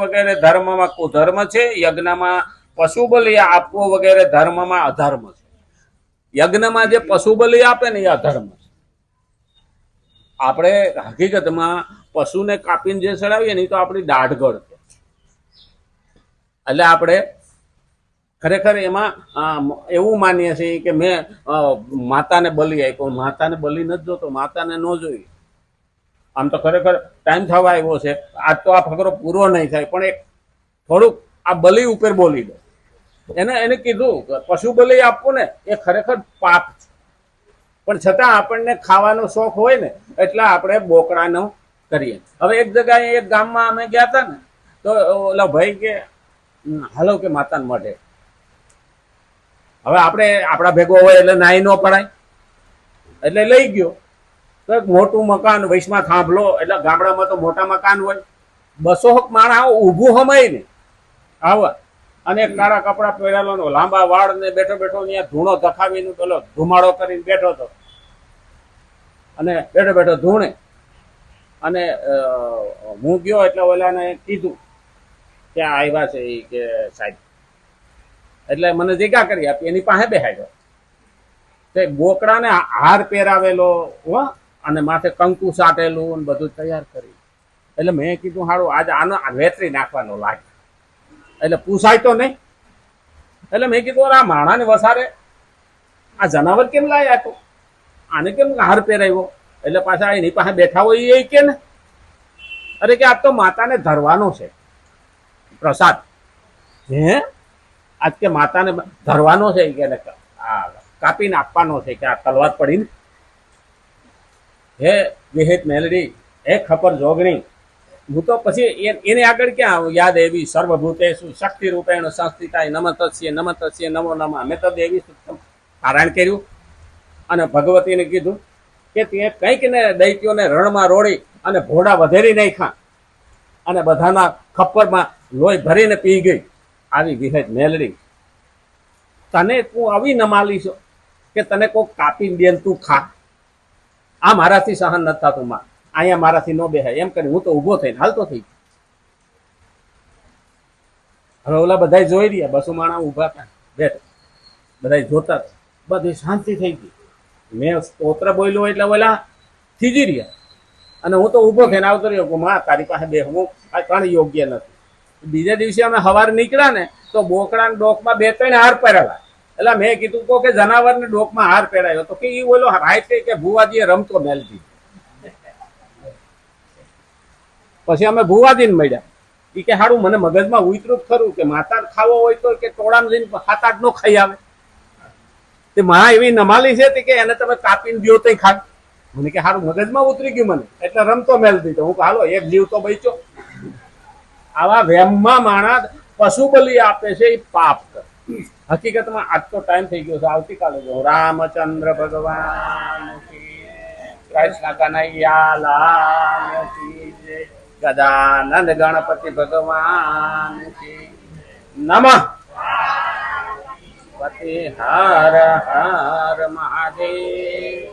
વગેરે ધર્મમાં કુધર્મ છે, યજ્ઞમાં પશુ બલિ આપવો વગેરે ધર્મમાં અધર્મ છે. યજ્ઞમાં જે પશુ બલિ આપે ને એ અધર્મ છે. આપણે હકીકતમાં પશુને કાપીને જે ચડાવીએ ને એ તો આપણી દાઢગઢ છે. એટલે આપણે ખરેખર એમાં એવું માનીએ છીએ કે મેં માતાને બલિ આપ્યો. માતાને બલિ નથી જોતો, માતાને ન જોઈ. આમ તો ખરેખર ટાઈમ થવા આવ્યો છે. આજ તો આ ફકરો પૂરો નહીં થાય, પણ એક થોડુંક આ બલિ ઉપર બોલી દો. એને કીધું પશુ બલિ આપવું ને એ ખરેખર પાપ છે, પણ છતાં આપણને ખાવાનો શોખ હોય ને એટલે આપણે બોકડાનો કરીએ. હવે એક જગ્યાએ એક ગામમાં અમે ગયા હતા ને, તો ઓલા ભાઈ કે હાલો કે માતાને માટે. હવે આપણે આપણા ભેગો હોય એટલે નાઈ ન પડાય, એટલે લઈ ગયો. તો એક મોટું મકાન વૈશમાં થાંભલો, એટલે ગામડામાં તો મોટા મકાન હોય. 200 માણસ ઊભું હમાય ને આવા, અને એક કાળા કપડા પહેરેલો લાંબા વાળ ને બેઠો બેઠો ત્યાં ધૂણો ધખાવીને પેલો ધુમાડો કરીને બેઠો હતો. અને બેઠો બેઠો ધૂણે. અને હું ગયો એટલે ઓલાને કીધું કે આવ્યા છે એ કે સાહેબ, એટલે મને જગ્યા કરી આપી, એની પાસે બેહાડ્યો. તે બોકડાને હાર પહેરાવેલો અને માથે કંકુ સાટેલું બધું તૈયાર કરી. એટલે મેં કીધું હારું આજે આનો વેતરી નાખવાનો લાગે, એટલે પૂછાય તો નહીં. એટલે મેં કીધું આ માણાને વસારે આ જનાવર કેમ લાય આપ્યો, આને કેમ હાર પહેરાવ્યો? એટલે પાછા એની પાસે બેઠા હોય એ કે ને અરે કે આ તો માતાને ધરવાનો છે પ્રસાદ. હે આજ કે માતાને ધરવાનો છે કે કાપીને આપવાનો છે કે આ તલવાર પડીને. હે વિહિત મેલડી, હે ખપર જોગણી, હું તો પછી એને આગળ ક્યાં યાદ એવી સર્વભૂતેષુ શક્તિ રૂપેણ સંસ્થિતાય નમતસ્ય નમતસ્ય નમો નમઃ. મેં તો દેવી પારાયણ કર્યું અને ભગવતીને કીધું કે તે કંઈક ને દૈત્યોને રણમાં રોડી અને ઘોડા વધેરી નાખ્યા અને બધાના ખપ્પરમાં લોહી ભરીને પી ગઈ. આવી વિહેજ મેલડી, તને તું આવી નમાલી છો કે તને કોઈ કાપી દે તું ખા? આ મારાથી સહન નથી થતું માં, અહીંયા મારાથી ન બેહાય એમ કરી હું તો ઊભો થઈને હાલતો થઈ. હવે ઓલા બધા જોઈ રહ્યા, 200 માણસ ઊભા હતા બેઠા, બધા જોતા, બધી શાંતિ થઈ ગઈ. મેં સ્તોત્ર બોલ્યો એટલે ઓલા થીજી રહ્યા અને હું તો ઊભો થઈને આવતો રહ્યો કે માં તારી પાસે બેહવું આ ત્રણ યોગ્ય નથી. બીજા દિવસે અમે સવારે નીકળ્યા ને તો બોકડાના ડોકમાં 2-3 હાર પહેરેલા. એટલે મેં કીધું કે જનાવરને ડોકમાં હાર પહેરાયો તો કે એ ઓલો રાઈટ કે ભુવાજીએ રમતો મેલજી. પછી અમે ભુવાજીને મળ્યા. એ કે હારું મને મગજમાં ઉતરું ખરું કે માતા ખાવો હોય તો કે ટોળામાં જઈને 7-8 નો ખાઈ આવે. તે માં એવી નમાલી છે કે એને તમે કાપીને દો તો ખાય. મને કે હારું મગજમાં ઉતરી ગયું મને, એટલે રમતો મેલ દીધો. હું હાલો એક જીવ તો બચ્યો. આવા વેમમાં માણસ પશુ બલિ આપે છે એ પાપ કરે. હકીકતમાં આજ તો ટાઈમ થઈ ગયો છે, આવતીકાલે જો રામચંદ્ર ભગવાન કૃષ્ણ કનૈયા લાલ કી જય, ગજાનંદ ગણપતિ ભગવાન કી નમઃ. પતિ હર હર મહાદેવ.